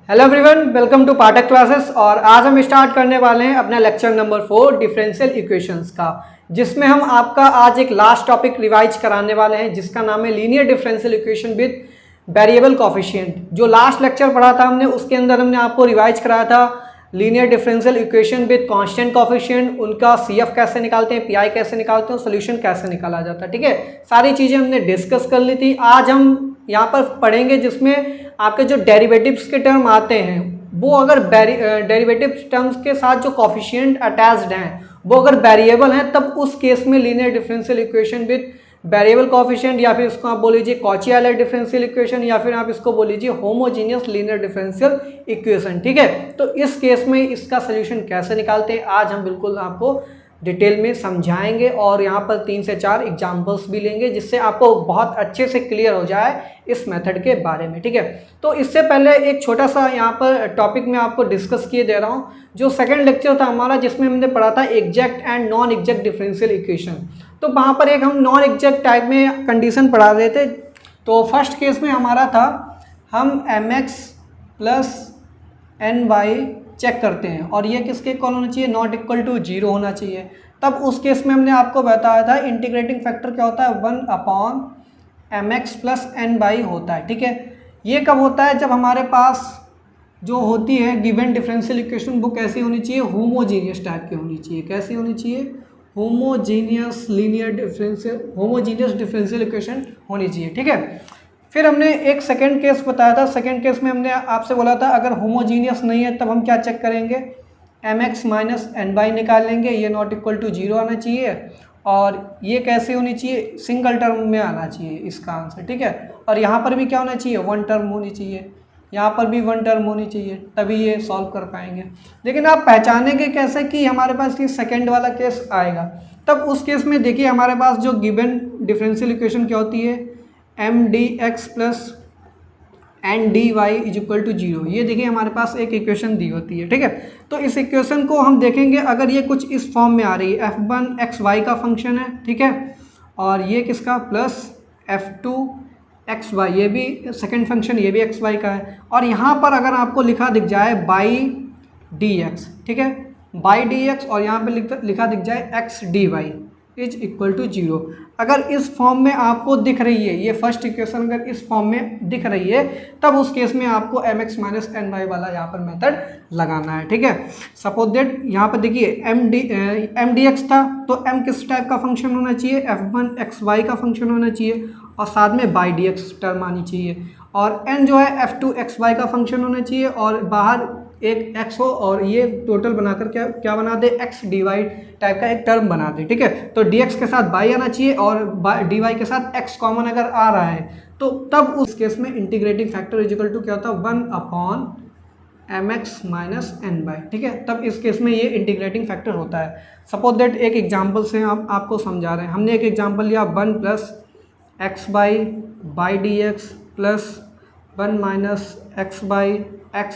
Hello everyone, welcome to Pathak classes. और आज हम स्टार्ट करने वाले हैं अपना लेक्चर नंबर 4 डिफरेंशियल इक्वेशंस का, जिसमें हम आपका आज एक लास्ट टॉपिक रिवाइज कराने वाले हैं जिसका नाम है linear differential equation with variable coefficient. जो लास्ट लेक्चर पढ़ा था हमने, उसके अंदर हमने आपको रिवाइज कराया था linear differential equation with constant coefficient, उनका CF कैसे निकालते हैं, PI कैसे निकालते हैं, सोल्यूशन कैसे निकाला जाता है। ठीक है, सारी चीज़ें हमने डिस्कस कर ली थी। आज हम यहाँ पर पढ़ेंगे जिसमें आपके जो डेरिवेटिव्स के टर्म आते हैं, वो अगर डेरिवेटिव टर्म्स के साथ जो कोफिशिएंट अटैच्ड हैं वो अगर वेरिएबल हैं, तब उस केस में linear differential equation with variable coefficient, या फिर इसको आप बोल लीजिए कॉची-एयलर डिफरेंशियल इक्वेशन, या फिर आप इसको बोल लीजिए होमोजीनियस लीनियर डिफरेंशियल इक्वेशन। ठीक है, तो इस केस में इसका सोल्यूशन कैसे निकालते हैं आज हम बिल्कुल आपको डिटेल में समझाएंगे, और यहाँ पर 3 से 4 एग्जाम्पल्स भी लेंगे जिससे आपको बहुत अच्छे से क्लियर हो जाए इस मेथड के बारे में। ठीक है, तो इससे पहले एक छोटा सा यहाँ पर टॉपिक मैं आपको डिस्कस किए दे रहा हूँ। जो सेकंड लेक्चर था हमारा, जिसमें हमने पढ़ा था exact and non exact differential equation, तो वहाँ पर एक हम नॉन एग्जैक्ट टाइप में कंडीशन पढ़ा रहे थे। तो फर्स्ट केस में हमारा था हम mx प्लस ny चेक करते हैं, और ये किसके इक्वल होना चाहिए, नॉट इक्वल टू 0 होना चाहिए। तब उस केस में हमने आपको बताया था इंटीग्रेटिंग फैक्टर क्या होता है, 1/mx प्लस ny होता है। ठीक है, ये कब होता है, जब हमारे पास जो होती है गिवन डिफरेंशियल इक्वेशन वो कैसी होनी चाहिए, होमोजीनियस टाइप की होनी चाहिए। कैसी होनी चाहिए, होमोजीनियस डिफरेंशियल इक्वेशन होनी चाहिए। ठीक है, फिर हमने एक सेकंड केस बताया था। सेकंड केस में हमने आपसे बोला था अगर होमोजीनियस नहीं है तब हम क्या चेक करेंगे, mx माइनस ny निकाल लेंगे, ये नॉट इक्वल टू 0 आना चाहिए, और ये कैसे होनी चाहिए, सिंगल टर्म में आना चाहिए इसका आंसर। ठीक है, और यहाँ पर भी क्या होना चाहिए, 1 टर्म होनी चाहिए, यहाँ पर भी 1 टर्म होनी चाहिए, तभी ये सॉल्व कर पाएंगे। लेकिन आप पहचानेंगे कैसे कि हमारे पास ये सेकेंड वाला केस आएगा, तब उस केस में देखिए हमारे पास जो गिवन डिफरेंशियल इक्वेशन क्या होती है, mdx plus ndy is equal to 0। ये देखिए हमारे पास एक इक्वेशन दी होती है। ठीक है, तो इस इक्वेशन को हम देखेंगे अगर ये कुछ इस फॉर्म में आ रही है, f1 xy का फंक्शन है। ठीक है, और ये किसका, प्लस f2 xy, ये भी सेकंड फंक्शन, ये भी xy का है। और यहाँ पर अगर आपको लिखा दिख जाए बाई dx, ठीक है, बाई dx, और यहाँ पे लिखा दिख जाए x dy is equal to 0, अगर इस फॉर्म में आपको दिख रही है, ये फर्स्ट इक्वेशन अगर इस फॉर्म में दिख रही है, तब उस केस में आपको mx माइनस ny वाला यहाँ पर मेथड लगाना है। ठीक है, सपोज दैट यहाँ पर देखिए mdx था, तो m किस टाइप का फंक्शन होना चाहिए, f1 xy का फंक्शन होना चाहिए, और साथ में बाई dx टर्म आनी चाहिए, और n जो है f2 xy का फंक्शन होना चाहिए, और बाहर एक x हो, और ये टोटल बनाकर क्या बना दे, x dy टाइप का एक टर्म बना दे। ठीक है, तो dx के साथ y आना चाहिए, और dy के साथ x कॉमन अगर आ रहा है, तो तब उस केस में integrating factor is equal to क्या होता है, 1/mx माइनस ny। ठीक है, तब इस केस में ये इंटीग्रेटिंग फैक्टर होता है। सपोज दैट एक एग्जाम्पल से हम आपको समझा रहे हैं। हमने एक एग्जाम्पल लिया 1 plus x y dx plus 1 minus x y x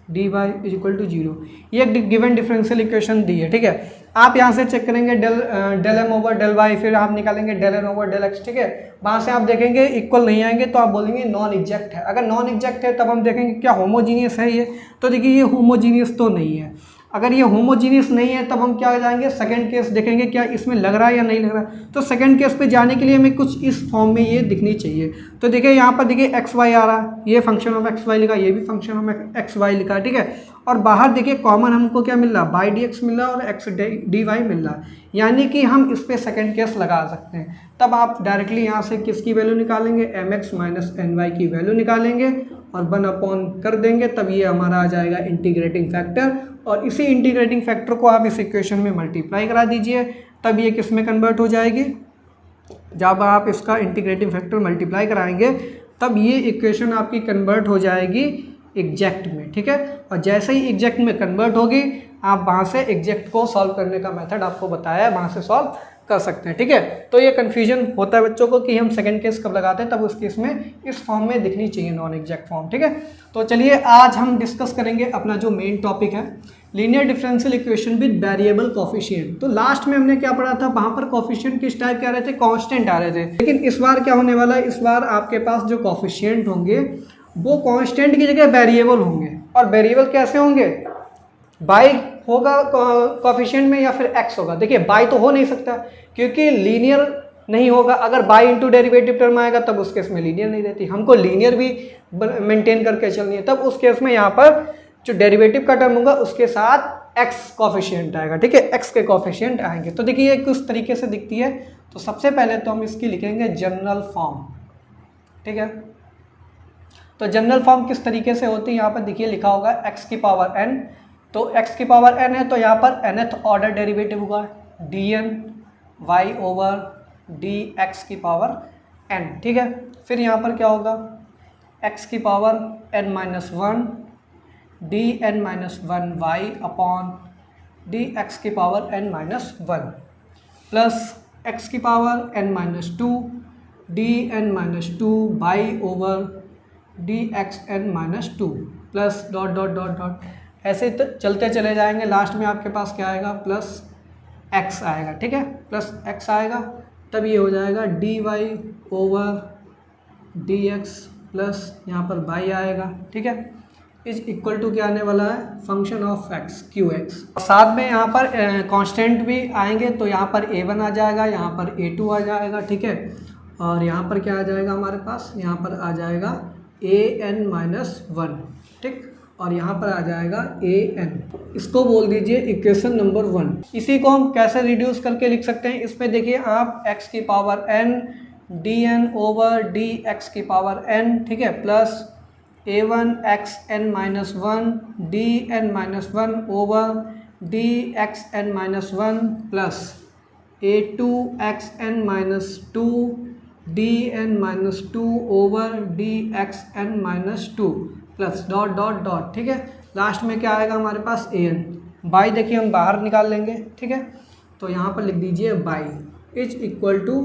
dy is equal to 0। ये एक गिवन डिफरेंशियल इक्वेशन दी है। ठीक है, आप यहाँ से चेक करेंगे del m over del y, फिर आप निकालेंगे del n over del x। ठीक है, वहाँ से आप देखेंगे इक्वल नहीं आएंगे तो आप बोलेंगे नॉन एग्जैक्ट है। अगर नॉन एग्जैक्ट है तब हम देखेंगे क्या होमोजीनियस है ये, तो देखिए ये होमोजीनियस तो नहीं है। अगर ये होमोजीनियस नहीं है तब हम क्या जाएंगे, सेकंड केस देखेंगे क्या इसमें लग रहा है या नहीं लग रहा है। तो सेकंड केस पे जाने के लिए हमें कुछ इस फॉर्म में ये दिखनी चाहिए। तो देखिए यहाँ पर देखिए xy आ रहा है, ये फंक्शन ऑफ xy लिखा, ये भी फंक्शन ऑफ xy लिखा। ठीक है, और बाहर देखिए कॉमन हमको क्या मिल रहा है, बाई dx मिल रहा है और x dy मिल रहा है, यानी कि हम इस पर सेकेंड केस लगा सकते हैं। तब आप डायरेक्टली यहाँ से किसकी वैल्यू निकालेंगे, mx माइनस ny की वैल्यू निकालेंगे और 1 कर देंगे, तब ये हमारा आ जाएगा इंटीग्रेटिंग फैक्टर। और इसी इंटीग्रेटिंग फैक्टर को आप इस इक्वेशन में मल्टीप्लाई करा दीजिए, तब ये किस में कन्वर्ट हो जाएगी, जब आप इसका इंटीग्रेटिंग फैक्टर मल्टीप्लाई कराएंगे तब ये इक्वेशन आपकी कन्वर्ट हो जाएगी एग्जैक्ट में। ठीक है, और जैसे ही एग्जैक्ट में कन्वर्ट होगी, आप वहाँ से एग्जैक्ट को सॉल्व करने का मेथड आपको बताया है, वहाँ से सॉल्व कर सकते हैं। ठीक है, तो ये कन्फ्यूजन होता है बच्चों को कि हम सेकंड केस कब लगाते हैं, तब उस केस में इस फॉर्म में दिखनी चाहिए नॉन एग्जैक्ट फॉर्म। ठीक है, तो चलिए आज हम डिस्कस करेंगे अपना जो मेन टॉपिक है, linear differential equation with variable coefficient. तो लास्ट में हमने क्या पढ़ा था, वहाँ पर कोफिशिएंट किस टाइप के आ रहे थे, कांस्टेंट आ रहे थे। लेकिन इस बार क्या होने वाला है, इस बार आपके पास जो कोफिशिएंट होंगे वो कांस्टेंट की जगह वेरिएबल होंगे। और वेरिएबल कैसे होंगे, बाई होगा कोफिशिएंट में या फिर एक्स होगा। देखिए बाई तो हो नहीं सकता क्योंकि लीनियर नहीं होगा, अगर बाई इंटू डेरिवेटिव टर्म आएगा तब उस केस में लीनियर नहीं रहती, हमको लीनियर भी मेंटेन करके चलनी है, तब उस केस में यहाँ पर जो डेरिवेटिव का टर्म होगा उसके साथ एक्स कोफिशिएंट आएगा, ठीक है, एक्स के कोफिशिएंट आएंगे। तो देखिए ये किस तरीके से दिखती है, तो सबसे पहले तो हम इसकी लिखेंगे जनरल फॉर्म, ठीक है। तो जनरल फॉर्म किस तरीके से होती है, यहाँ पर देखिए लिखा होगा एक्स की पावर n, तो x की पावर n है तो यहाँ पर nth ऑर्डर डेरिवेटिव होगा dn y ओवर dx की पावर n, ठीक है। फिर यहाँ पर क्या होगा x की power n minus one dn minus one y upon dx की power n minus one plus x की power n minus two dn minus two y over dxn minus two plus dot dot dot dot, ऐसे चलते चले जाएंगे, last में आपके पास क्या आएगा प्लस x आएगा, ठीक है, प्लस x आएगा, तब ये हो जाएगा dy ओवर dx प्लस यहाँ पर बाई आएगा, ठीक है, इज इक्वल टू क्या आने वाला है फंक्शन ऑफ x qx। साथ में यहाँ पर कांस्टेंट भी आएंगे, तो यहाँ पर a1 आ जाएगा, यहाँ पर a2 आ जाएगा, ठीक है, और यहाँ पर क्या आ जाएगा हमारे पास, यहाँ पर आ जाएगा an माइनस वन, ठीक, और यहाँ पर आ जाएगा an, इसको बोल दीजिए इक्वेशन नंबर 1। इसी को हम कैसे रिड्यूस करके लिख सकते हैं, इसमें देखिए आप x की power n dn over dx की पावर n, ठीक है, plus a1 xn minus one dn minus one over dxn minus one plus a2 xn minus two dn minus to over dxn minus two plus dot dot dot, ठीक है, last में क्या आएगा हमारे पास an, by देखिए हम बाहर निकाल लेंगे, ठीक है, तो यहाँ पर लिख दीजिए y is equal to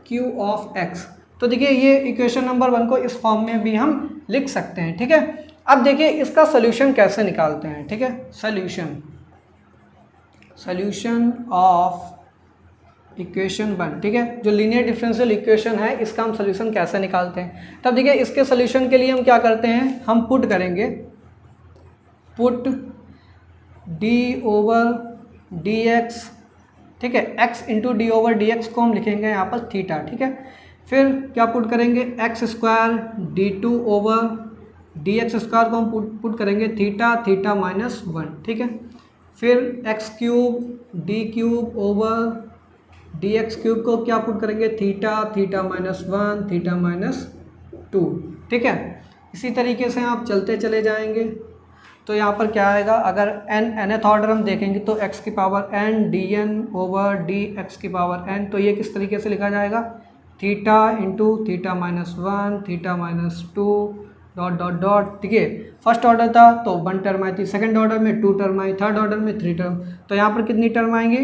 q of x। तो देखिए ये इक्वेशन नंबर 1 को इस फॉर्म में भी हम लिख सकते हैं, ठीक है। अब देखिए इसका सोल्यूशन कैसे निकालते हैं, ठीक है, सोल्यूशन ऑफ इक्वेशन 1, ठीक है, जो लीनियर डिफरेंशियल इक्वेशन है इसका हम सोल्यूशन कैसे निकालते हैं। तब देखिए इसके सोल्यूशन के लिए हम क्या करते हैं, हम पुट करेंगे, पुट d ओवर dx, ठीक है, x into D over d x को हम लिखेंगे यहाँ पर थीटा, ठीक है, फिर क्या पुट करेंगे x square d two over d x square को हम पुट करेंगे थीटा, थीटा माइनस वन, ठीक है, फिर x cube D cube over d x cube को क्या पुट करेंगे theta, theta minus one, theta minus two, ठीक है। इसी तरीके से आप चलते चले जाएंगे, तो यहाँ पर क्या आएगा, अगर nth ऑर्डर हम देखेंगे तो x की power n dn over dx की पावर n, तो ये किस तरीके से लिखा जाएगा theta into theta minus one, theta minus two dot dot dot, ठीक है। फर्स्ट ऑर्डर था तो 1 टर्म आई थी, सेकंड ऑर्डर में 2 टर्म आई, थर्ड ऑर्डर में 3 टर्म, तो यहाँ पर कितनी टर्म आएंगी,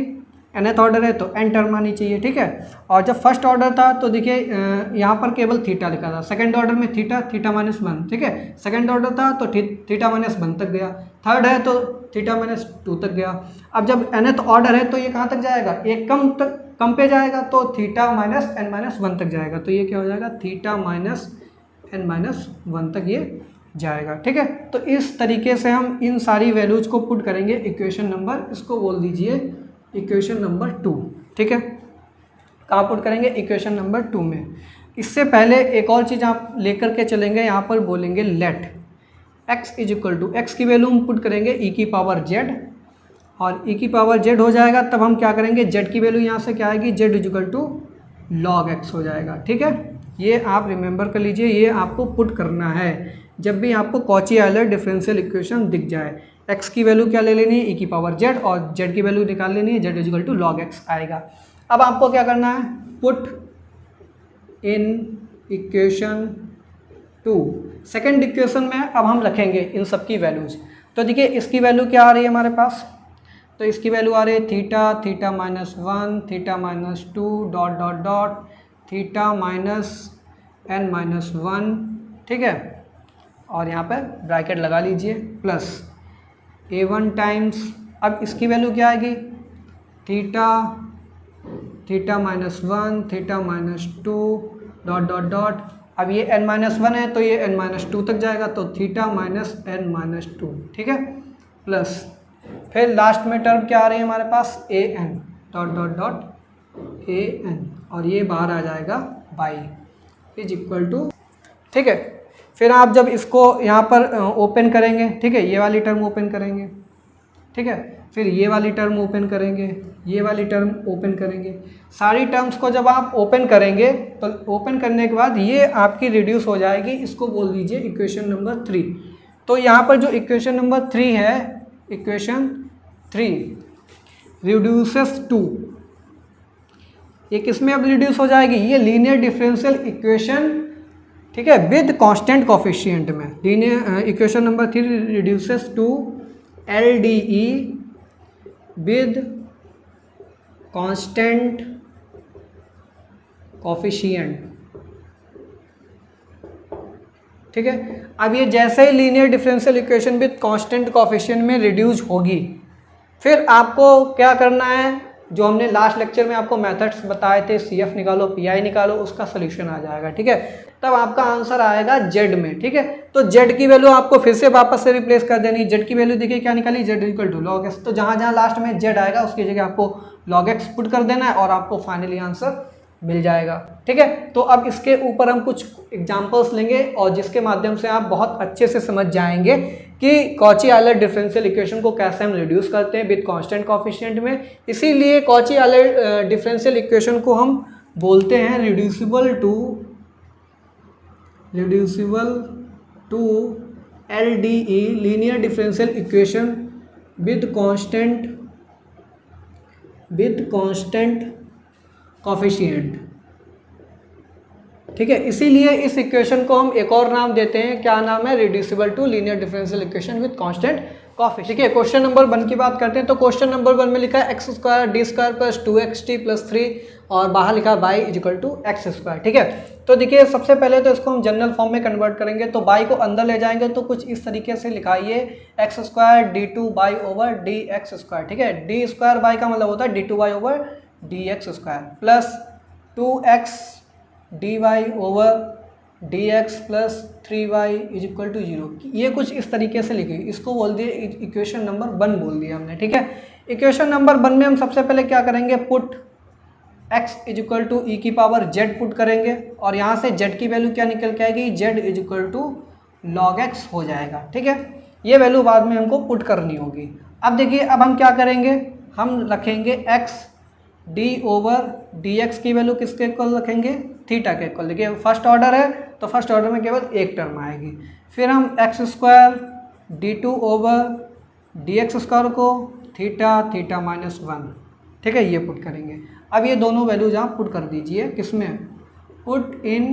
nth ऑर्डर है तो n टर्म आनी चाहिए, ठीक है। और जब फर्स्ट ऑर्डर था तो देखिए यहाँ पर केवल थीटा लिखा था, सेकंड ऑर्डर में थीटा, थीटा माइनस वन, ठीक है, सेकंड ऑर्डर था तो थीटा माइनस वन तक गया, थर्ड है तो थीटा माइनस टू तक गया। अब जब nth ऑर्डर है तो ये कहाँ तक जाएगा, एक कम पे जाएगा, तो theta minus n minus one तक जाएगा, तो ये क्या हो जाएगा theta minus n minus one तक ये जाएगा, ठीक है। तो इस तरीके से हम इन सारी वैल्यूज को पुट करेंगे इक्वेशन नंबर, इसको बोल दीजिए इक्वेशन नंबर 2, ठीक है। कहाँ पुट करेंगे इक्वेशन नंबर 2 में। इससे पहले एक और चीज़ आप लेकर के चलेंगे, यहाँ पर बोलेंगे let x is equal to, x की वैल्यू हम पुट करेंगे e की पावर z, और e की पावर z हो जाएगा, तब हम क्या करेंगे z की वैल्यू यहाँ से क्या आएगी, z is equal to log x हो जाएगा, ठीक है। ये आप रिमेंबर कर लीजिए, ये आपको पुट करना है जब भी आपको कॉची आयलर डिफरेंशियल इक्वेशन दिख जाए। x की वैल्यू क्या ले लेनी है, e की पावर z, और z की वैल्यू निकाल लेनी है, z is equal to log x आएगा। अब आपको क्या करना है, put in equation 2, second equation में अब हम रखेंगे इन सब की वैल्यूज। तो देखिए इसकी वैल्यू क्या आ रही है हमारे पास, तो इसकी वैल्यू आ रही है theta, theta minus one, theta minus two dot dot dot, theta minus n minus one, ठीक है, और यहाँ पर ब्रैकेट लगा लीजिए, प्लस a1 टाइम्स, अब इसकी वैल्यू क्या आएगी, theta, theta minus one, theta minus two dot dot dot, अब ये n-1 है तो ये n-2 तक जाएगा, तो थीटा माइनस n-2, ठीक है, प्लस फिर लास्ट में टर्म क्या आ रही है हमारे पास, A N dot dot dot A N, और ये बाहर आ जाएगा बाई इज इक्वल टू, ठीक है। फिर आप जब इसको यहाँ पर ओपन करेंगे, ठीक है, ये वाली टर्म ओपन करेंगे, ठीक है, फिर ये वाली टर्म ओपन करेंगे, ये वाली टर्म ओपन करेंगे, सारी टर्म्स को जब आप ओपन करेंगे तो ओपन करने के बाद ये आपकी रिड्यूस हो जाएगी, इसको बोल दीजिए इक्वेशन नंबर 3। तो यहाँ पर जो इक्वेशन नंबर 3 है, इक्वेशन 3 रिड्यूसेस टू, ये किस में अब रिड्यूस हो जाएगी, ये लीनियर डिफरेंशियल इक्वेशन, ठीक है, विद कांस्टेंट कोफिशिएंट में। Linear equation number 3 reduces to LDE with constant coefficient, ठीक है। अब ये जैसे ही linear differential equation with constant coefficient में रिड्यूस होगी, फिर आपको क्या करना है, जो हमने लास्ट लेक्चर में आपको मेथड्स बताए थे, CF निकालो, PI निकालो, उसका सोल्यूशन आ जाएगा, ठीक है। तब आपका आंसर आएगा Z में, ठीक है। तो Z की वैल्यू आपको फिर से वापस से रिप्लेस कर देनी। Z की वैल्यू देखिए क्या निकाली, Z equal to log x, तो जहाँ जहाँ लास्ट में Z आएगा उसकी जगह आपको log x पुट कर देना है और आपको फाइनली आंसर मिल जाएगा, ठीक है। तो अब इसके ऊपर हम कुछ एग्जाम्पल्स लेंगे और जिसके माध्यम से आप बहुत अच्छे से समझ जाएंगे कि कॉची-ऑयलर डिफरेंशियल इक्वेशन को कैसे हम रिड्यूस करते हैं विद कांस्टेंट कोफिशिएंट में। इसीलिए कॉची-ऑयलर डिफरेंशियल इक्वेशन को हम बोलते हैं reducible to LDE, linear differential equation with constant coefficient, ठीक है। इसीलिए इस इक्वेशन को हम एक और नाम देते हैं, क्या नाम है, reducible to linear differential equation with constant coefficient, ठीक है। क्वेश्चन नंबर 1 की बात करते हैं। तो क्वेश्चन नंबर 1 में लिखा है x² d² plus 2xt plus 3 और बाहर लिखा है y is equal to x², ठीक है। तो देखिए सबसे पहले तो इसको हम जनरल फॉर्म में कन्वर्ट करेंगे, तो y को अंदर ले जाएंगे तो कुछ इस तरीके से लिखाइए x² d2y ओवर dx², ठीक है। d² y का मतलब होता है d2y over dx² plus 2x dy over dx plus 3y is equal to 0। ये कुछ इस तरीके से लिखी, इसको बोल दिए इक्वेशन नंबर 1 बोल दिया हमने, ठीक है। इक्वेशन नंबर 1 में हम सबसे पहले क्या करेंगे, put x is equal to e की पावर z पुट करेंगे और यहाँ से z की वैल्यू क्या निकल के आएगी, z is equal to log x हो जाएगा, ठीक है। ये वैल्यू बाद में हमको पुट करनी होगी। अब देखिए अब हम क्या करेंगे, हम रखेंगे x d ओवर dx की वैल्यू किसके इक्वल रखेंगे, थीटा के इक्वल। देखिए फर्स्ट ऑर्डर है तो फर्स्ट ऑर्डर में केवल एक टर्म आएगी। फिर हम x² d2 ओवर dx² को थीटा माइनस 1, ठीक है, ये पुट करेंगे। अब ये दोनों वैल्यूज आप पुट कर दीजिए, किसमें, put in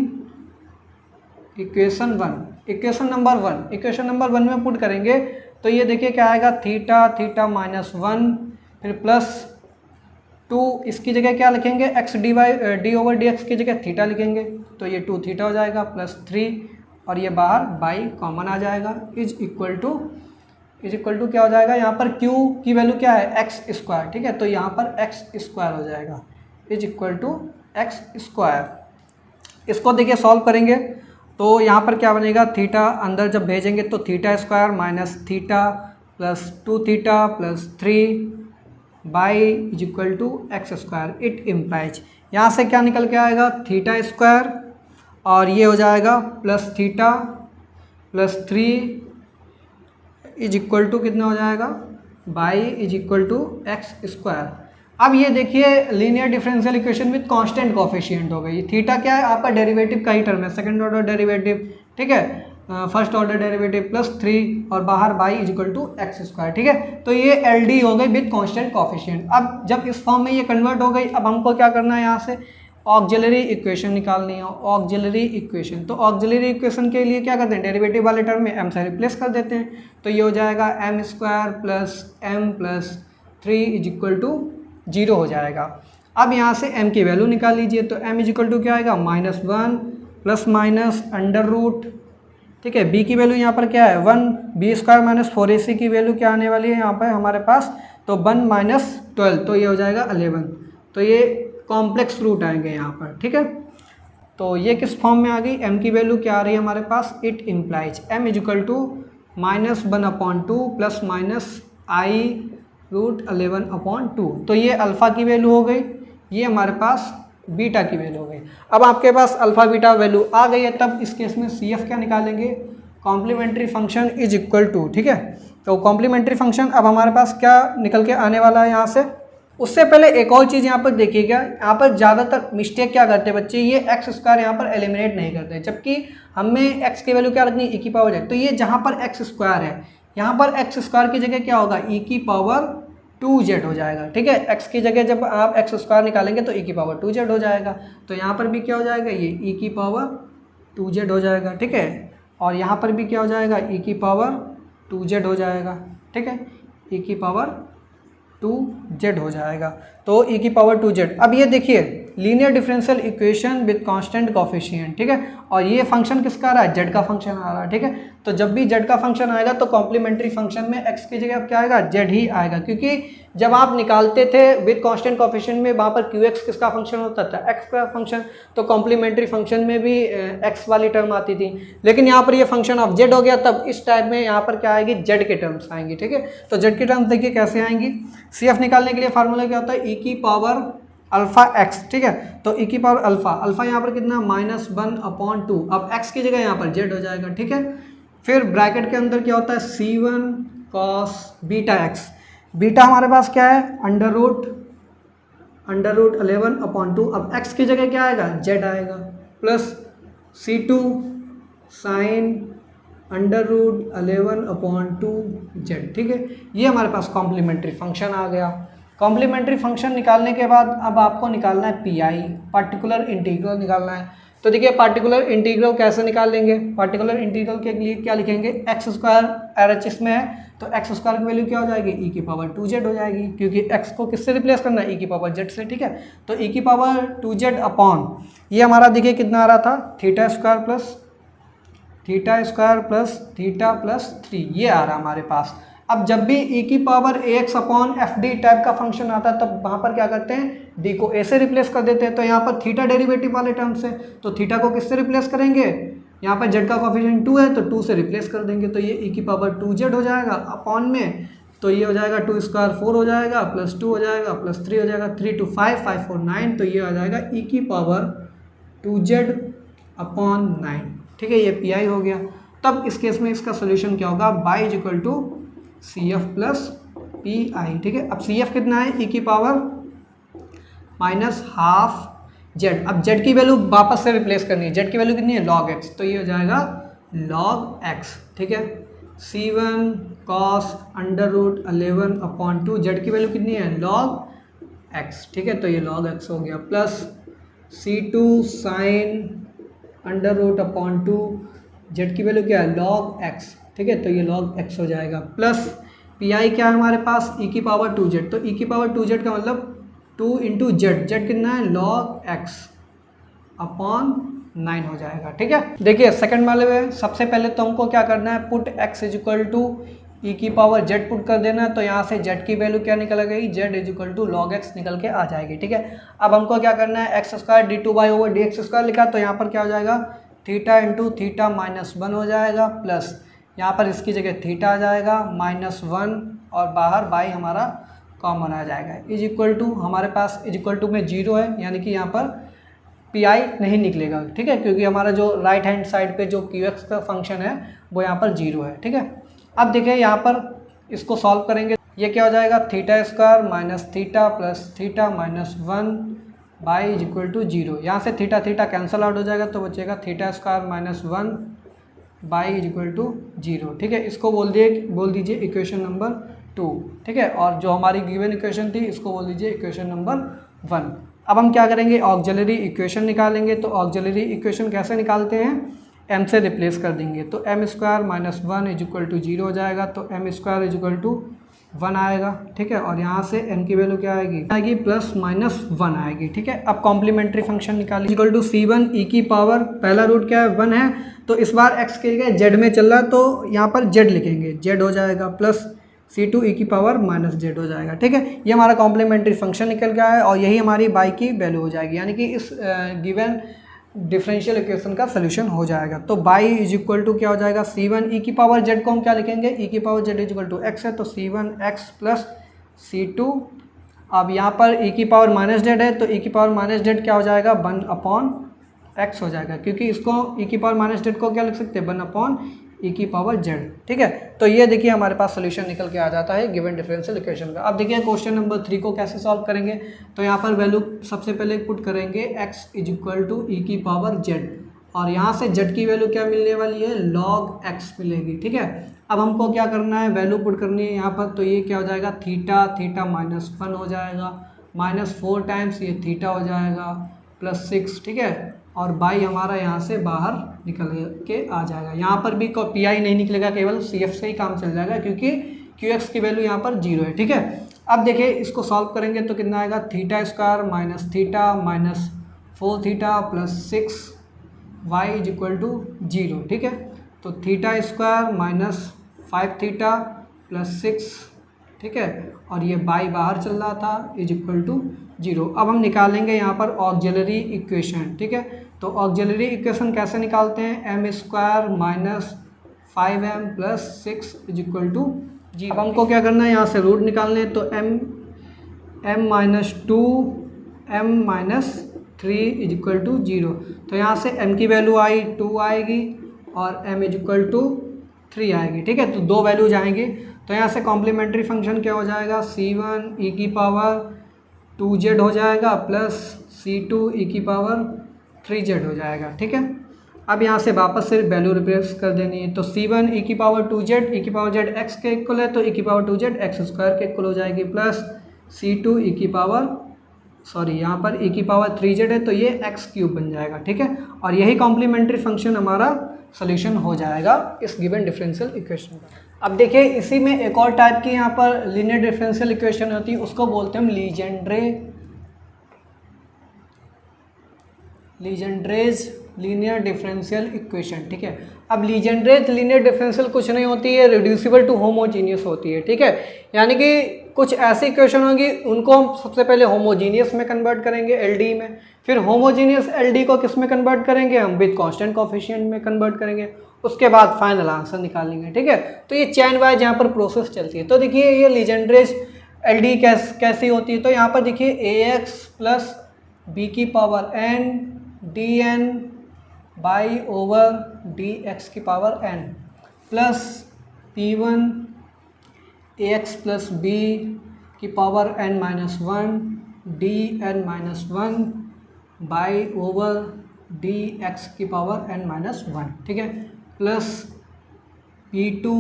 equation number 1। Equation number 1 में पुट करेंगे तो ये देखिए क्या आएगा, थीटा माइनस 1, फिर प्लस 2, इसकी जगह क्या लिखेंगे, x डी ओवर dx की जगह थीटा लिखेंगे तो ये 2 थीटा हो जाएगा प्लस 3 और ये बाहर बाई कॉमन आ जाएगा इज इक्वल टू क्या हो जाएगा, यहाँ पर q की वैल्यू क्या है, x², ठीक है। तो यहाँ पर x² हो जाएगा इज इक्वल टू x²। इसको देखिए सॉल्व करेंगे तो यहाँ पर क्या बनेगा, थीटा अंदर जब भेजेंगे तो θ² minus theta plus 2 theta plus 3 by is equal to x²। It implies, यहाँ से क्या निकल के आएगा, θ² और ये हो जाएगा plus theta plus 3 is equal to कितना हो जाएगा, by is equal to x²। अब ये देखिए linear differential equation with constant coefficient हो गई। थीटा क्या है, आपका डेरिवेटिव का ही टर्म है, सेकंड ऑर्डर डेरिवेटिव, ठीक है, फर्स्ट ऑर्डर डेरिवेटिव प्लस 3 और बाहर by is equal to x², ठीक है। तो ये LD हो गई विद कांस्टेंट कोफिशिएंट। अब जब इस फॉर्म में ये कन्वर्ट हो गई, अब हमको क्या करना है, यहाँ से ऑक्सिलरी इक्वेशन निकालनी है, ऑक्सिलरी इक्वेशन। तो ऑक्सिलरी इक्वेशन के लिए क्या करते हैं, डेरिवेटिव वाले टर्म में m से रिप्लेस कर देते हैं, तो ये हो जाएगा m² plus m plus 3 is equal to 0 हो जाएगा। अब यहाँ से m की वैल्यू निकाल लीजिए, तो m इज इक्वल टू क्या आएगा, -1 प्लस माइनस अंडर रूट, ठीक है। b की वैल्यू यहाँ पर क्या है, 1, b² माइनस 4ac की वैल्यू क्या आने वाली है यहाँ पर हमारे पास, तो 1 माइनस 12, तो ये हो जाएगा 11। तो ये कॉम्प्लेक्स रूट आएंगे यहाँ पर, ठीक है। तो ये किस फॉर्म में आ गई, m की वैल्यू क्या आ रही है हमारे पास, it implies m is equal to -1/2 plus minus i√11/2। तो ये अल्फ़ा की वैल्यू हो गई, ये हमारे पास बीटा की वैल्यू हो गई। अब आपके पास अल्फ़ा बीटा वैल्यू आ गई है, तब इस केस में सी एफ क्या निकालेंगे, complementary function is equal to, ठीक है। तो कॉम्प्लीमेंट्री फंक्शन अब हमारे पास क्या निकल के आने वाला है यहाँ से। उससे पहले एक और चीज़ यहाँ पर देखिएगा, यहाँ पर ज़्यादातर मिस्टेक क्या करते हैं बच्चे, ये एक्स स्क्वायर यहाँ पर एलिमिनेट नहीं करते, जबकि हमें एक्स की वैल्यू क्या रखनी है, ई की पावर जेड। तो ये जहाँ पर एक्स स्क्वायर है, यहाँ पर एक्स स्क्वायर की जगह क्या होगा, ई की पावर 2z हो जाएगा, ठीक है। x की जगह जब आप एक्स स्क्वायर निकालेंगे तो e की पावर 2z हो जाएगा। तो यहाँ पर भी क्या हो जाएगा, ये e की पावर 2z हो जाएगा, ठीक है। और यहाँ पर भी क्या हो जाएगा, e की पावर 2z हो जाएगा, ठीक है, e की पावर 2z हो जाएगा। तो e की पावर 2z। अब ये देखिए linear differential equation with constant coefficient, ठीक है। और ये फंक्शन किसका आ रहा है, z का फंक्शन आ रहा है, ठीक है। तो जब भी z का फंक्शन आएगा तो कॉम्प्लीमेंट्री फंक्शन में x की जगह अब क्या आएगा, z ही आएगा, क्योंकि जब आप निकालते थे विद कांस्टेंट कोफिशिएंट में वहाँ पर qx किसका फंक्शन होता था, x का फंक्शन। तो कॉम्प्लीमेंट्री फंक्शन में भी x वाली टर्म आती थी, लेकिन यहाँ पर ये फंक्शन ऑफ z हो गया, तब इस टाइप में यहाँ पर क्या आएगी, z के टर्म्स आएंगी, ठीक है। तो z की टर्म्स देखिए कैसे आएंगी, CF निकालने के लिए फार्मूला क्या होता है, e की पावर अल्फ़ा एक्स, ठीक है। तो e की पावर अल्फ़ा यहाँ पर कितना, -1/2। अब x की जगह यहाँ पर z हो जाएगा, ठीक है। फिर ब्रैकेट के अंदर क्या होता है, C1 cos beta x। Beta हमारे पास क्या है, √11/2। अब x की जगह क्या आएगा, z आएगा, प्लस C2 sin √11/2z, ठीक है। ये हमारे पास कॉम्प्लीमेंट्री फंक्शन आ गया। कॉम्प्लीमेंट्री फंक्शन निकालने के बाद अब आपको निकालना है पीआई, पार्टिकुलर इंटीग्रल निकालना है। तो देखिए पार्टिकुलर इंटीग्रल कैसे निकाल लेंगे, पार्टिकुलर इंटीग्रल के लिए क्या लिखेंगे, एक्स स्क्वायर RHS में है तो एक्स स्क्वायर की वैल्यू क्या हो जाएगी, ई की पावर 2z हो जाएगी, क्योंकि एक्स को किससे रिप्लेस करना है, ई की पावर जेड से, ठीक है। तो ई की पावर 2z अपॉन ये हमारा देखिए कितना आ रहा था, थीटा स्क्वायर प्लस थीटा+3 ये आ रहा हमारे पास। अब जब भी e की power ax upon F D type का फंक्शन आता है तब वहाँ पर क्या करते हैं, d को a से रिप्लेस कर देते हैं। तो यहाँ पर थीटा डेरिवेटिव वाले टर्म से, तो थीटा को किससे रिप्लेस करेंगे, यहाँ पर z का कोफिशिएंट 2 है तो 2 से रिप्लेस कर देंगे, तो ये e की पावर 2z हो जाएगा अपॉन में, तो ये हो जाएगा 2 स्क्वायर 4 हो जाएगा, प्लस 2 हो जाएगा, प्लस 3 हो जाएगा, 3 2 5 5 4 9, तो ये आ जाएगा e की पावर 2z अपॉन 9, ठीक है। ये पी हो गया। तब इस केस में इसका सोल्यूशन क्या होगा, y is equal to CF plus PI, ठीक है। अब CF कितना है, e की पावर -12z। अब z की वैल्यू वापस से रिप्लेस करनी है, z की वैल्यू कितनी है, log x, तो ये हो जाएगा log x, ठीक है। C1 cos √11/2, z की वैल्यू कितनी है, log x, ठीक है। तो ये log x हो गया, प्लस C2 sin √2, z की वैल्यू क्या है, log x, ठीक है। तो ये log x हो जाएगा, प्लस पी क्या है हमारे पास, e की पावर 2z। तो e की पावर 2z का मतलब 2 × z कितना है, log x अपॉन 9 हो जाएगा, ठीक है। देखिए सेकंड वाले में सबसे पहले तो हमको क्या करना है, put x is equal to e की पावर z पुट कर देना है। तो यहाँ से z की वैल्यू क्या निकल गई, z is equal to log x निकल के आ जाएगी, ठीक है। अब हमको क्या करना है, x स्क्वायर d2/dx² लिखा, तो यहाँ पर क्या हो जाएगा, थीटा इंटू थीटा -1 हो जाएगा, प्लस यहाँ पर इसकी जगह थीटा आ जाएगा -1 और बाहर बाई हमारा कॉमन आ जाएगा, इज इक्वल टू हमारे पास इज इक्वल टू में 0 है, यानी कि यहाँ पर पीआई नहीं निकलेगा, ठीक है, क्योंकि हमारा जो राइट हैंड साइड पे जो क्यूएक्स का फंक्शन है वो यहाँ पर 0 है, ठीक है। अब देखिए यहाँ पर इसको सॉल्व करेंगे, ये क्या हो जाएगा, theta square minus theta plus theta -1 y is equal to 0। यहाँ से थीटा थीटा कैंसिल आउट हो जाएगा, तो बचेगा theta square -1 y is equal to 0, ठीक है। इसको बोल दीजिए इक्वेशन नंबर 2, ठीक है। और जो हमारी गिवन इक्वेशन थी इसको बोल दीजिए इक्वेशन नंबर 1। अब हम क्या करेंगे, ऑक्सिलरी इक्वेशन निकालेंगे। तो ऑक्सिलरी इक्वेशन कैसे निकालते हैं, m से रिप्लेस कर देंगे, तो m square -1 is equal to 0 हो जाएगा, तो m square is equal to 1 आएगा, ठीक है। और यहाँ से m की वैल्यू क्या आएगी, +-1 आएगी, ठीक है। अब कॉम्प्लीमेंट्री फंक्शन निकालिए, इक्वल टू C1 e की पावर, पहला रूट क्या है 1 है, तो इस बार x के लिए z में चल रहा है, तो यहाँ पर z लिखेंगे, z हो जाएगा, प्लस C2 e की पावर -z हो जाएगा, ठीक है। ये हमारा कॉम्प्लीमेंट्री फंक्शन निकल गया है और यही हमारी y की वैल्यू हो जाएगी, यानी कि इस गिवन डिफरेंशियल इक्वेशन का सोल्यूशन हो जाएगा। तो बाई इज इक्वल टू क्या हो जाएगा, C1 e की पावर z को हम क्या लिखेंगे, e की power z is equal to x है, तो C1x प्लस C2। अब यहाँ पर e की पावर माइनस जेड है, तो e की पावर माइनस जेड क्या हो जाएगा, 1/x हो जाएगा, क्योंकि इसको e की पावर माइनस जेड को क्या लिख सकते हैं, 1/e की पावर z। ठीक है, तो ये देखिए हमारे पास सोल्यूशन निकल के आ जाता है गिवन डिफरेंशियल इक्वेशन का। अब देखिए क्वेश्चन नंबर 3 को कैसे सॉल्व करेंगे। तो यहाँ पर वैल्यू सबसे पहले पुट करेंगे x is equal to e की पावर z, और यहाँ से z की वैल्यू क्या मिलने वाली है, log x मिलेगी। ठीक है, अब हमको क्या करना है, वैल्यू पुट करनी है यहाँ पर। तो ये क्या हो जाएगा, थीटा थीटा -1 हो जाएगा, -4 टाइम्स ये थीटा हो जाएगा +6। ठीक है, और बाई हमारा यहाँ से बाहर निकल के आ जाएगा। यहाँ पर भी पी आई नहीं निकलेगा, केवल सी एफ से ही काम चल जाएगा, क्योंकि क्यू एक्स की वैल्यू यहाँ पर 0 है। ठीक है, अब देखिए इसको सॉल्व करेंगे तो कितना आएगा, theta square minus theta -4 theta +6 y is equal to 0। ठीक है, तो थीटा स्क्वायर -5 थीटा +6। ठीक है, और ये बाई बाहर चल रहा था इज इक्वल टू 0। अब हम निकालेंगे यहाँ पर ऑक्सिलरी इक्वेशन। ठीक है, तो ऑक्सिलरी इक्वेशन कैसे निकालते हैं, m square -5m + 6 is equal to 0। अब हमको क्या करना है, यहाँ से रूट निकालने हैं। तो m -2 m -3 is equal to 0। तो यहाँ से m की वैल्यू आई 2 आएगी और m इज इक्वल टू 3 आएगी। ठीक है, तो 2 वैल्यूज आएंगी। तो यहाँ से कॉम्प्लीमेंट्री फंक्शन क्या हो जाएगा, C1 e की पावर 2z हो जाएगा प्लस C2 e की पावर 3z हो जाएगा। ठीक है, अब यहाँ से वापस से वैल्यू रिप्लेस कर देनी है। तो C1 e की पावर 2z e की पावर z x के इक्वल है, तो e की पावर 2z x स्क्वायर के इक्वल हो जाएगी, प्लस C2 e की पावर यहाँ पर e की पावर 3z है, तो ये x³ बन जाएगा। ठीक है, और यही कॉम्प्लीमेंट्री फंक्शन हमारा सोल्यूशन हो जाएगा इस गिवन डिफरेंशियल इक्वेशन का। अब देखिए इसी में एक और टाइप की यहाँ पर लीनियर डिफरेंशियल इक्वेशन होती है, उसको बोलते हैं हम लीजेंड्रेज लीनियर डिफरेंशियल इक्वेशन। ठीक है, अब लीजेंड्रेज लीनियर डिफरेंशियल कुछ नहीं होती है, रिड्यूसिबल टू होमोजीनियस होती है। ठीक है, यानी कि कुछ ऐसी इक्वेशन होगी, उनको हम सबसे पहले होमोजीनियस में कन्वर्ट करेंगे एलडी में, फिर होमोजीनियस एलडी को किस में कन्वर्ट करेंगे, हम विद कांस्टेंट कोफिशिएंट में कन्वर्ट करेंगे, उसके बाद फाइनल आंसर निकालेंगे। ठीक है, तो ये चैन वाइज यहाँ पर प्रोसेस चलती है। तो देखिए ये लीजेंड्रेज एलडी कैसी होती है, तो यहाँ पर देखिए ax प्लस b की power n dn by over dx की power n plus p1 ax plus b की power n-1 dn-1 by over dx की पावर n-1। ठीक है, plus p2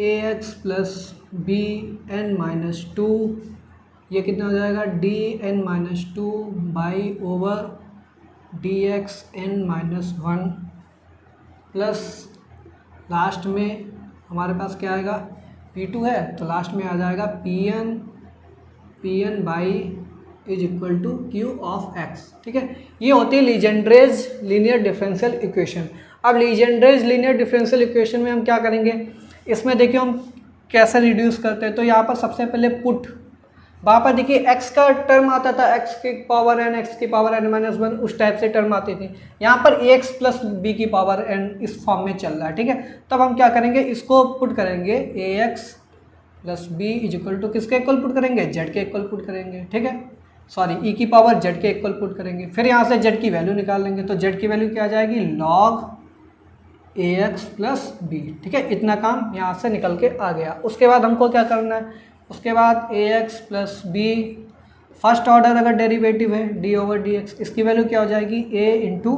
ax plus b n-2, ये कितना हो जाएगा, dn-2 by over dx n-1 plus last में हमारे पास क्या आएगा, p2 है, तो लास्ट में आ जाएगा pn y is equal to q of x। ठीक है, ये होती है लीजेंड्रेज लीनियर डिफरेंशियल इक्वेशन। अब लीजेंड्रेज लीनियर डिफरेंशियल इक्वेशन में हम क्या करेंगे, इसमें देखिए हम कैसे रिड्यूस करते हैं। तो यहाँ पर सबसे पहले पुट, वहाँ पर देखिए x का टर्म आता था, x की पावर n x की पावर n-1, उस टाइप से टर्म आती थी। यहाँ पर ax प्लस b की पावर n इस फॉर्म में चल रहा है। ठीक है, तब हम क्या करेंगे, इसको पुट करेंगे ax plus b is equal to किसके इक्वल पुट करेंगे, z के इक्वल पुट करेंगे। ठीक है, e की पावर z के इक्वल पुट करेंगे, फिर यहाँ से z की वैल्यू निकाल लेंगे। तो z की वैल्यू क्या आ जाएगी, log ax प्लस b। ठीक है, इतना काम यहाँ से निकल के आ गया। उसके बाद हमको क्या करना है, उसके बाद ax plus b first order अगर डेरिवेटिव है d ओवर dx, इसकी वैल्यू क्या हो जाएगी, a इंटू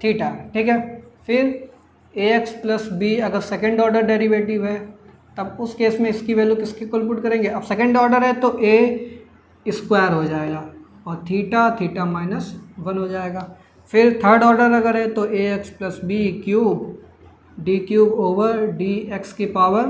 थीटा। ठीक है, फिर ax प्लस b अगर सेकेंड ऑर्डर डेरिवेटिव है, तब उस केस में इसकी वैल्यू किसके इक्वल पुट करेंगे, अब सेकेंड ऑर्डर है तो a स्क्वायर हो जाएगा और थीटा -1 हो जाएगा। फिर थर्ड ऑर्डर अगर है तो ax plus b cube d³ over dx की पावर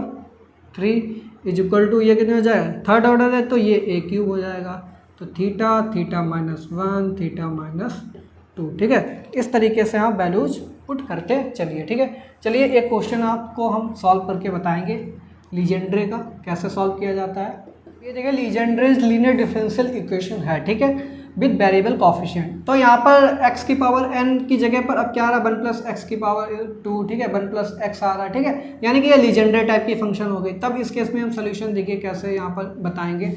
3 इज इक्वल टू ये कितने हो जाएगा, थर्ड ऑर्डर है तो ये a³ हो जाएगा, तो थीटा -1 थीटा -2। ठीक है, इस तरीके से आप वैल्यूज पुट करते चलिए। ठीक है, चलिए एक क्वेश्चन आपको हम सॉल्व करके बताएंगे लीजेंड्रे का कैसे सॉल्व किया जाता है। ये देखिए लीजेंड्रेज लीनियर डिफरेंशियल इक्वेशन है, ठीक है, विद वेरिएबल कॉफिशिएंट। तो यहाँ पर x की पावर n की जगह पर अब क्या आ रहा है, 1 प्लस एक्स की पावर 2, ठीक है, 1 प्लस एक्स आ रहा है, ठीक है, यानी कि ये लीजेंडर टाइप की फंक्शन हो गई। तब इस केस में हम सोल्यूशन देखिए कैसे यहाँ पर बताएंगे।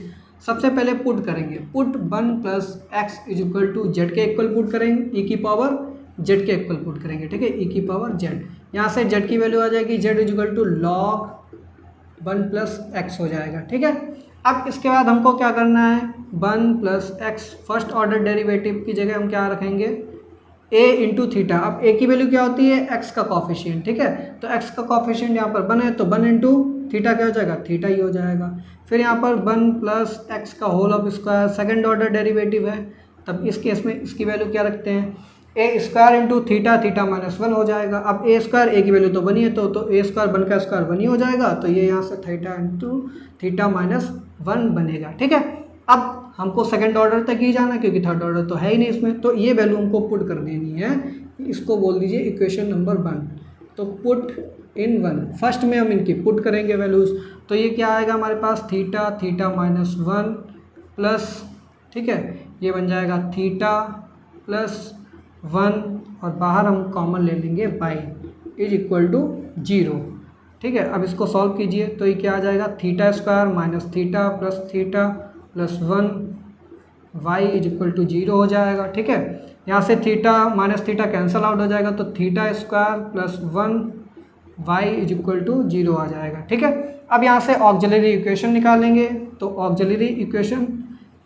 सबसे पहले पुट करेंगे, put 1 plus x is equal to z के इक्वल पुट करेंगे, ई की पावर जेड के इक्वल पुट करेंगे, ठीक है, ई की पावर जेड। यहाँ से जेड की वैल्यू आ जाएगी z is equal to log 1 plus x हो जाएगा, ठीक है। अब इसके बाद हमको क्या करना है, 1 plus x first order derivative की जगह हम क्या रखेंगे, a इंटू थीटा। अब a की वैल्यू क्या होती है, x का कॉफिशिएंट, ठीक है, तो x का कॉफिशिएंट यहाँ पर 1 है तो 1 इंटू थीटा क्या हो जाएगा, थीटा ही हो जाएगा। फिर यहाँ पर 1 प्लस एक्स का whole of square second order derivative है, तब इस केस में इसकी वैल्यू क्या रखते हैं, a square into theta, theta minus 1 हो जाएगा। अब ए स्क्वायर, ए की वैल्यू तो 1 ही है तो ए स्क्वायर 1 का स्क्वायर 1 ही हो जाएगा, तो ये यहाँ से थीटा इंटू थीटा माइनस 1 बनेगा, ठीक है। अब हमको सेकंड ऑर्डर तक ही जाना है क्योंकि थर्ड ऑर्डर तो है ही नहीं इसमें, तो ये वैल्यू हमको पुट कर देनी है, इसको बोल दीजिए इक्वेशन नंबर 1। तो पुट इन 1, फर्स्ट में हम इनकी पुट करेंगे वैल्यूज़, तो ये क्या आएगा हमारे पास, थीटा थीटा माइनस 1 प्लस, ठीक है, ये बन जाएगा थीटा प्लस 1 और बाहर हम कॉमन ले लेंगे बाई इज इक्वल टू 0, ठीक है। अब इसको सॉल्व कीजिए तो ये क्या आ जाएगा, theta square minus theta plus 1 y is equal to 0 हो जाएगा, ठीक है। यहाँ से theta minus theta cancel out हो जाएगा तो theta square plus 1 y is equal to 0 आ जाएगा, ठीक है। अब यहाँ से ऑक्सिलरी इक्वेशन निकालेंगे, तो ऑक्सिलरी इक्वेशन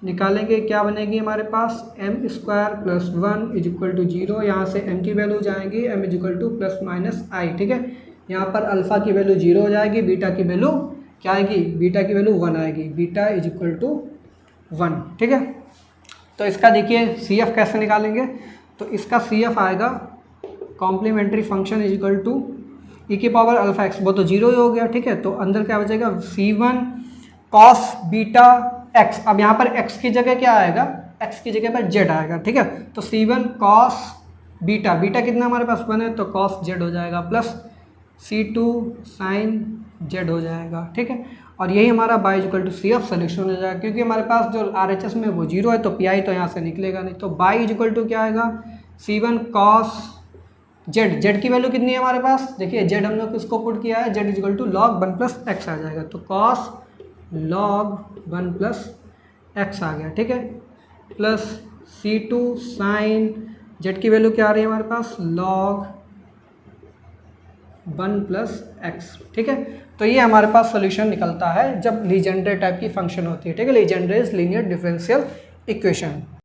निकालेंगे, क्या बनेगी हमारे पास, m square plus 1 is equal to 0। यहाँ से एम की वैल्यू जाएगी m is equal to plus minus i, ठीक है। यहाँ पर अल्फ़ा की वैल्यू 0 हो जाएगी, बीटा की वैल्यू क्या आएगी, बीटा की वैल्यू 1 आएगी, बीटा इज इक्वल टू 1, ठीक है। तो इसका देखिए सी एफ कैसे निकालेंगे, तो इसका सी एफ आएगा complementary function is equal to e की पावर अल्फ़ा एक्स, वो तो 0 ही हो गया, ठीक है। तो अंदर क्या बचेगा, C1 कॉस बीटा एक्स। अब यहाँ पर x की जगह क्या आएगा, x की जगह पर z आएगा, ठीक है। तो C1 कॉस बीटा, बीटा कितना हमारे पास 1 है तो कॉस z हो जाएगा, प्लस C2 साइन z हो जाएगा, ठीक है। और यही हमारा y equal to C F solution हो जाएगा, क्योंकि हमारे पास जो RHS में वो 0 है तो पी आई तो यहाँ से निकलेगा नहीं। तो बाई इक्वल टू क्या आएगा, C1 कॉस जेड, जेड की वैल्यू कितनी है हमारे पास, देखिए जेड हम लोग किसको पुट किया है, z equal to log 1 plus x आ जाएगा, तो कॉस लॉग 1 प्लस एक्स आ गया, ठीक है, प्लस C2 साइन जेड की वैल्यू क्या आ रही है हमारे पास, लॉग 1 प्लस एक्स, ठीक है। तो ये हमारे पास सोल्यूशन निकलता है जब लीजेंडर टाइप की फंक्शन होती है, ठीक है, Legender is linear differential equation.